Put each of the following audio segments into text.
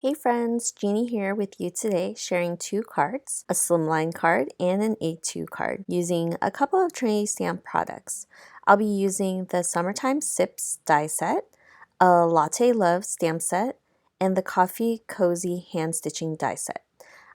Hey friends, Jeannie here with you today sharing two cards, a slimline card and an A2 card using a couple of Trinity Stamp products. I'll be using the Summertime Sips die set, a Latte Love stamp set, and the Coffee Cozy hand stitching die set.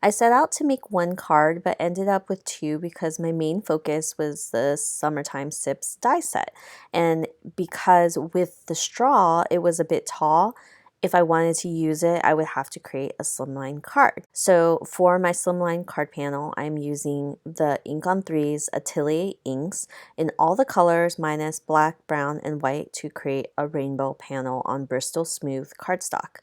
I set out to make one card but ended up with two because my main focus was the Summertime Sips die set. And because with the straw it was a bit tall, if I wanted to use it, I would have to create a slimline card. So for my slimline card panel, I'm using the Ink on 3's Atelier inks in all the colors minus black, brown, and white to create a rainbow panel on Bristol Smooth cardstock.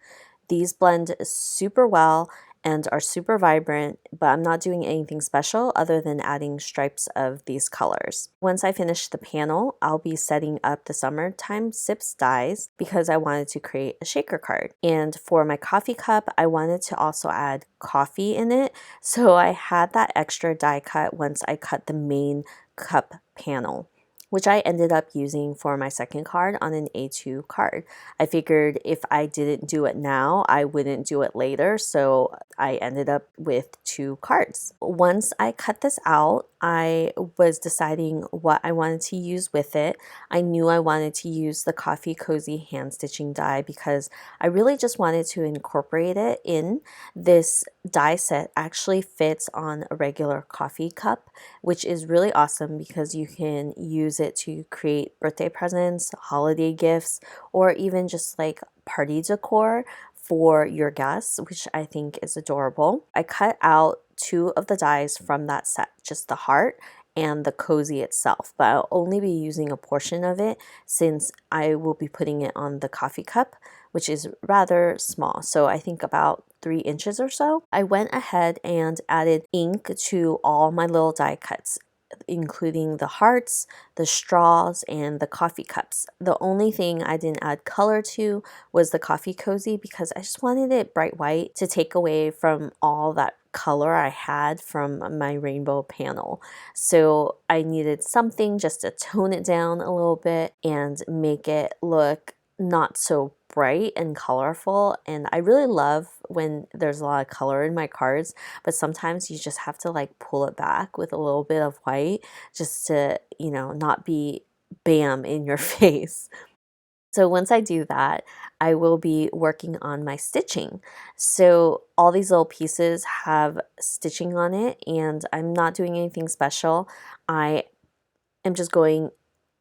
These blend super well and are super vibrant, but I'm not doing anything special other than adding stripes of these colors. Once I finish the panel, I'll be setting up the Summertime Sips dies because I wanted to create a shaker card. And for my coffee cup, I wanted to also add coffee in it, so I had that extra die cut once I cut the main cup panel, which I ended up using for my second card on an A2 card. I figured if I didn't do it now, I wouldn't do it later, so I ended up with two cards. Once I cut this out, I was deciding what I wanted to use with it. I knew I wanted to use the Coffee Cozy hand stitching die because I really just wanted to incorporate it in. This die set actually fits on a regular coffee cup, which is really awesome because you can use it to create birthday presents, holiday gifts, or even just like party decor for your guests, which I think is adorable. I cut out two of the dies from that set, just the heart and the cozy itself, but I'll only be using a portion of it since I will be putting it on the coffee cup, which is rather small, so I think about 3 inches or so. I went ahead and added ink to all my little die cuts, including the hearts, the straws, and the coffee cups. The only thing I didn't add color to was the coffee cozy because I just wanted it bright white to take away from all that color I had from my rainbow panel. So I needed something just to tone it down a little bit and make it look not so bright and colorful. And I really love when there's a lot of color in my cards, but sometimes you just have to like pull it back with a little bit of white just to, not be bam in your face. So once I do that, I will be working on my stitching. So all these little pieces have stitching on it and I'm not doing anything special. I am just going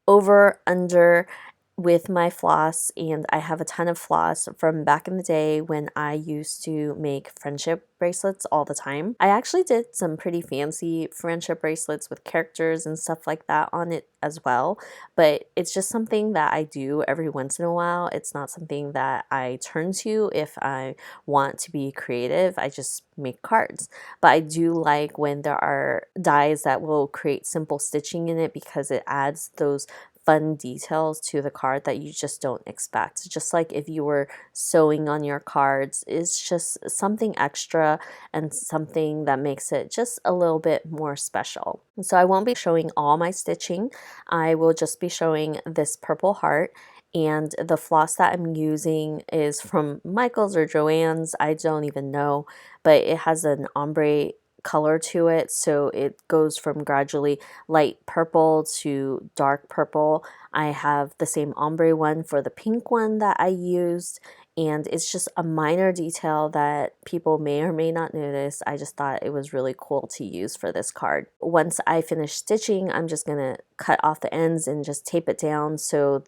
over, under with my floss, and I have a ton of floss from back in the day when I used to make friendship bracelets all the time. I actually did some pretty fancy friendship bracelets with characters and stuff like that on it as well, but it's just something that I do every once in a while. It's not something that I turn to if I want to be creative. I just make cards, but I do like when there are dies that will create simple stitching in it because it adds those fun details to the card that you just don't expect. Just like if you were sewing on your cards, it's just something extra and something that makes it just a little bit more special. So I won't be showing all my stitching. I will just be showing this purple heart, and the floss that I'm using is from Michael's or Joann's, I don't even know, but it has an ombre color to it, so it goes from gradually light purple to dark purple. I have the same ombre one for the pink one that I used, and it's just a minor detail that people may or may not notice. I just thought it was really cool to use for this card. Once I finish stitching, I'm just gonna cut off the ends and just tape it down so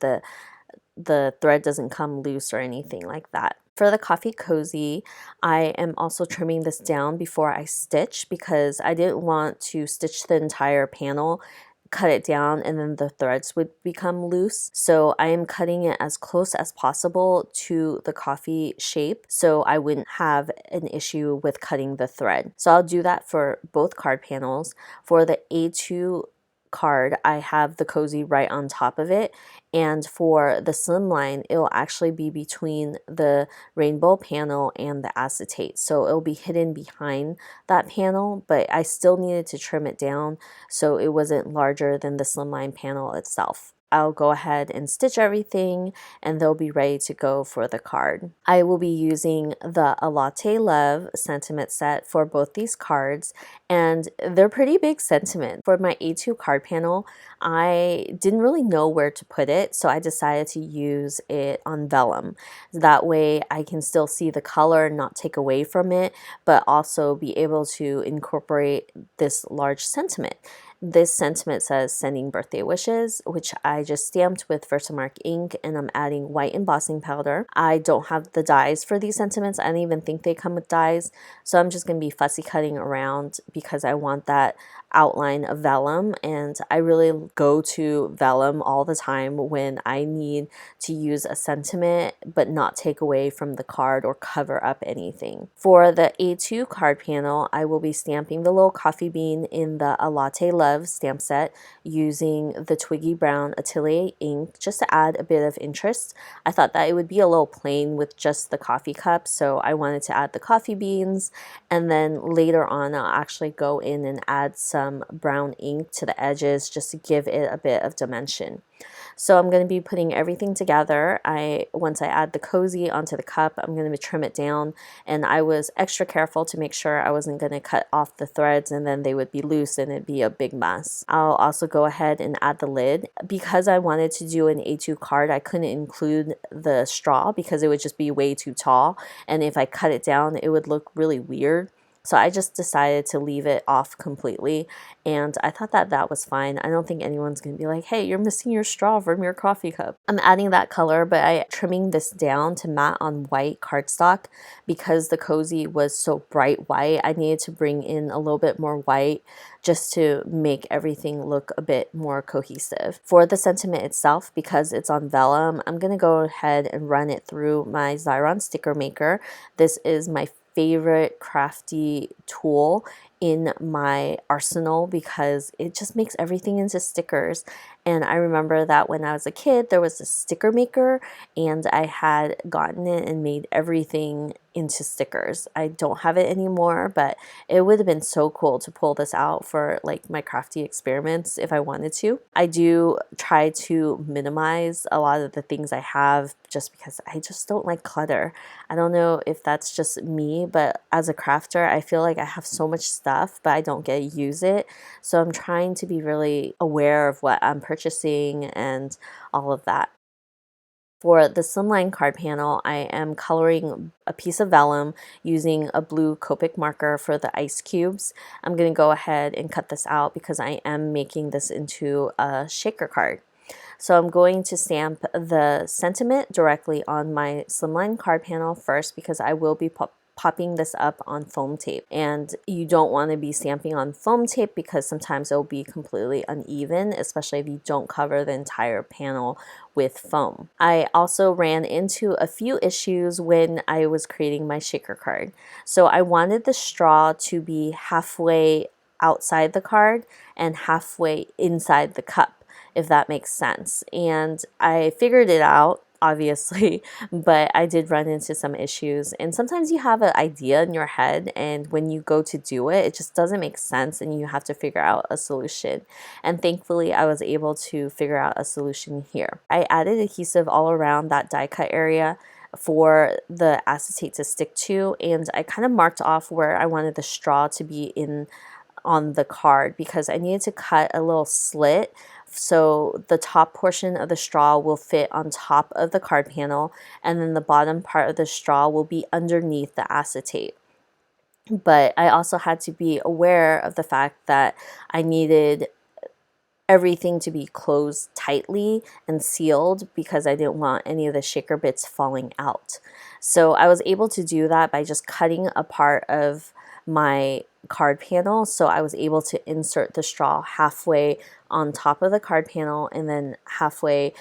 the thread doesn't come loose or anything like that. For the coffee cozy, I am also trimming this down before I stitch because I didn't want to stitch the entire panel, cut it down, and then the threads would become loose. So I am cutting it as close as possible to the coffee shape so I wouldn't have an issue with cutting the thread. So I'll do that for both card panels. For the A2 card, I have the cozy right on top of it, and for the slimline, it will actually be between the rainbow panel and the acetate, so it'll be hidden behind that panel, but I still needed to trim it down so it wasn't larger than the slimline panel itself. I'll go ahead and stitch everything and they'll be ready to go for the card. I will be using the Latte Love sentiment set for both these cards, and they're pretty big sentiment. For my A2 card panel, I didn't really know where to put it, so I decided to use it on vellum. That way I can still see the color and not take away from it, but also be able to incorporate this large sentiment. This sentiment says sending birthday wishes, which I just stamped with Versamark ink, and I'm adding white embossing powder. I don't have the dies for these sentiments. I don't even think they come with dies, so I'm just going to be fussy cutting around because I want that outline of vellum, and I really go to vellum all the time when I need to use a sentiment but not take away from the card or cover up anything. For the A2 card panel, I will be stamping the little coffee bean in the Latte Love stamp set using the Twiggy Brown Atelier ink just to add a bit of interest. I thought that it would be a little plain with just the coffee cup, so I wanted to add the coffee beans, and then later on I'll actually go in and add some brown ink to the edges just to give it a bit of dimension. So I'm going to be putting everything together. Once I add the cozy onto the cup, I'm going to trim it down, and I was extra careful to make sure I wasn't going to cut off the threads and then they would be loose and it'd be a big mess. I'll also go ahead and add the lid. Because I wanted to do an A2 card, I couldn't include the straw because it would just be way too tall, and if I cut it down it would look really weird. So I just decided to leave it off completely, and I thought that that was fine. I don't think anyone's going to be like, hey, you're missing your straw from your coffee cup. I'm adding that color, but I'm trimming this down to matte on white cardstock because the cozy was so bright white. I needed to bring in a little bit more white just to make everything look a bit more cohesive. For the sentiment itself, because it's on vellum, I'm going to go ahead and run it through my Xyron sticker maker. This is my favorite crafty tool in my arsenal because it just makes everything into stickers. And I remember that when I was a kid, there was a sticker maker and I had gotten it and made everything into stickers. I don't have it anymore, but it would have been so cool to pull this out for like my crafty experiments if I wanted to. I do try to minimize a lot of the things I have just because I just don't like clutter. I don't know if that's just me, but as a crafter, I feel like I have so much stuff, but I don't get to use it. So I'm trying to be really aware of what I'm purchasing and all of that. For the slimline card panel, I am coloring a piece of vellum using a blue Copic marker for the ice cubes. I'm going to go ahead and cut this out because I am making this into a shaker card. So I'm going to stamp the sentiment directly on my slimline card panel first because I will be popping this up on foam tape, and you don't want to be stamping on foam tape because sometimes it'll be completely uneven, especially if you don't cover the entire panel with foam. I also ran into a few issues when I was creating my shaker card. So I wanted the straw to be halfway outside the card and halfway inside the cup, if that makes sense. And I figured it out, obviously, but I did run into some issues. And sometimes you have an idea in your head, and when you go to do it, it just doesn't make sense and you have to figure out a solution. And thankfully, I was able to figure out a solution here. I added adhesive all around that die cut area for the acetate to stick to, and I kind of marked off where I wanted the straw to be in on the card because I needed to cut a little slit so the top portion of the straw will fit on top of the card panel, and then the bottom part of the straw will be underneath the acetate. But I also had to be aware of the fact that I needed everything to be closed tightly and sealed because I didn't want any of the shaker bits falling out. So I was able to do that by just cutting a part of my card panel, so I was able to insert the straw halfway on top of the card panel and then halfway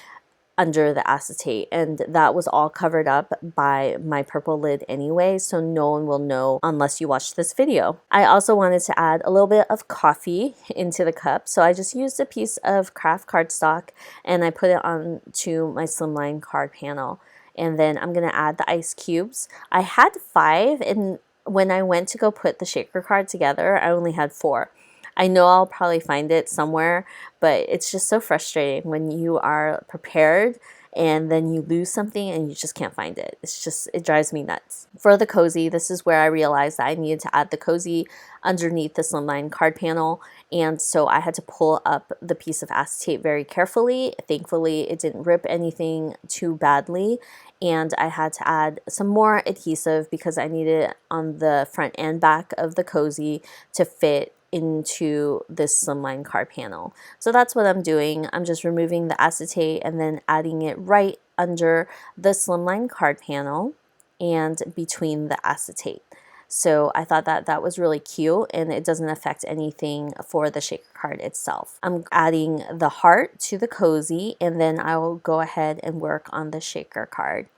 under the acetate, and that was all covered up by my purple lid anyway, so no one will know unless you watch this video. I also wanted to add a little bit of coffee into the cup, so I just used a piece of craft cardstock and I put it onto my slimline card panel, and then I'm going to add the ice cubes. I had 5, and when I went to go put the shaker card together, I only had 4. I know I'll probably find it somewhere, but it's just so frustrating when you are prepared and then you lose something and you just can't find it. It drives me nuts. For the cozy, this is where I realized that I needed to add the cozy underneath the slimline card panel, and so I had to pull up the piece of acetate very carefully. Thankfully, it didn't rip anything too badly, and I had to add some more adhesive because I needed it on the front and back of the cozy to fit into this slimline card panel. So that's what I'm doing. I'm just removing the acetate and then adding it right under the slimline card panel and between the acetate. So I thought that that was really cute, and it doesn't affect anything for the shaker card itself. I'm adding the heart to the cozy, and then I will go ahead and work on the shaker card.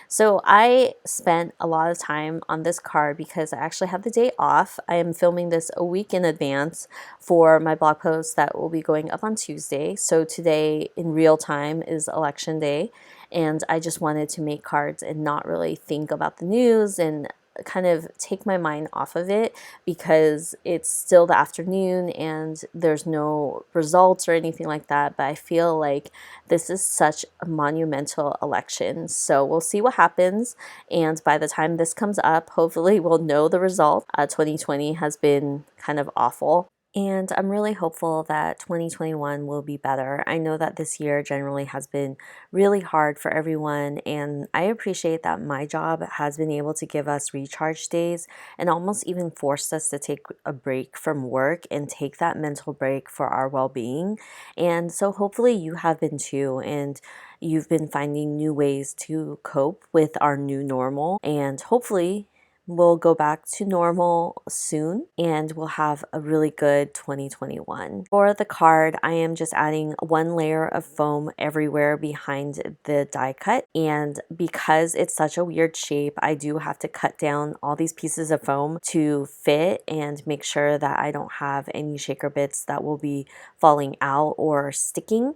So I spent a lot of time on this card because I actually have the day off. I am filming this a week in advance for my blog post that will be going up on Tuesday. So today in real time is election day, and I just wanted to make cards and not really think about the news and kind of take my mind off of it because it's still the afternoon and there's no results or anything like that. But I feel like this is such a monumental election. So we'll see what happens. And by the time this comes up, hopefully we'll know the result. 2020 has been kind of awful. And I'm really hopeful that 2021 will be better. I know that this year generally has been really hard for everyone, and I appreciate that my job has been able to give us recharge days and almost even forced us to take a break from work and take that mental break for our well-being. And so hopefully you have been too, and you've been finding new ways to cope with our new normal, and hopefully we'll go back to normal soon and we'll have a really good 2021. For the card, I am just adding one layer of foam everywhere behind the die cut, and because it's such a weird shape, I do have to cut down all these pieces of foam to fit and make sure that I don't have any shaker bits that will be falling out or sticking.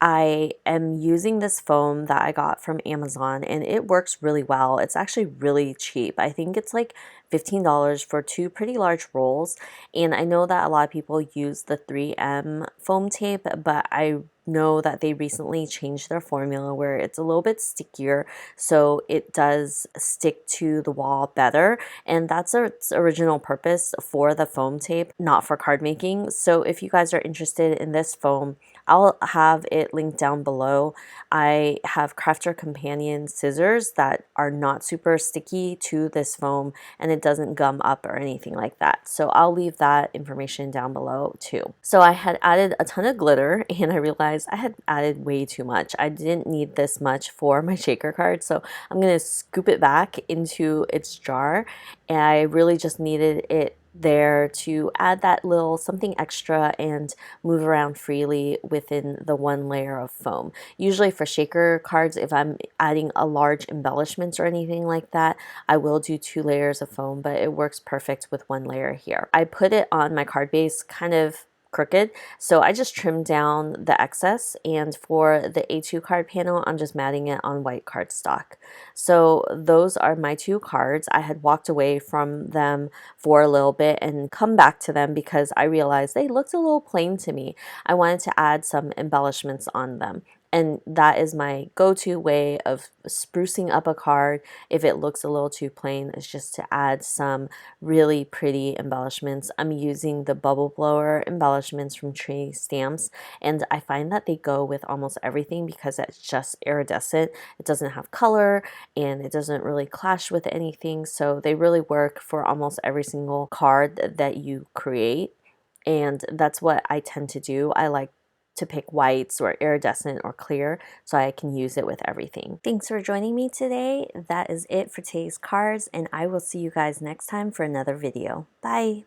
I am using this foam that I got from Amazon, and it works really well. It's actually really cheap. I think it's like $15 for two pretty large rolls. And I know that a lot of people use the 3M foam tape, but I know that they recently changed their formula where it's a little bit stickier, so it does stick to the wall better, and that's its original purpose for the foam tape, not for card making. So if you guys are interested in this foam, I'll have it linked down below. I have Crafter Companion scissors that are not super sticky to this foam, and it doesn't gum up or anything like that. So I'll leave that information down below too. So I had added a ton of glitter, and I realized I had added way too much. I didn't need this much for my shaker card, so I'm going to scoop it back into its jar, and I really just needed it there to add that little something extra and move around freely within the one layer of foam. Usually for shaker cards, if I'm adding a large embellishment or anything like that, I will do 2 layers of foam, but it works perfect with 1 layer here. I put it on my card base kind of crooked, so I just trimmed down the excess, and for the A2 card panel, I'm just matting it on white cardstock. So those are my 2 cards. I had walked away from them for a little bit and come back to them because I realized they looked a little plain to me. I wanted to add some embellishments on them. And that is my go-to way of sprucing up a card if it looks a little too plain, is just to add some really pretty embellishments. I'm using the bubble blower embellishments from Trinity Stamps, and I find that they go with almost everything because it's just iridescent. It doesn't have color and it doesn't really clash with anything, so they really work for almost every single card that you create, and that's what I tend to do. I like to pick whites or iridescent or clear so I can use it with everything. Thanks for joining me today. That is it for today's cards, and I will see you guys next time for another video. Bye!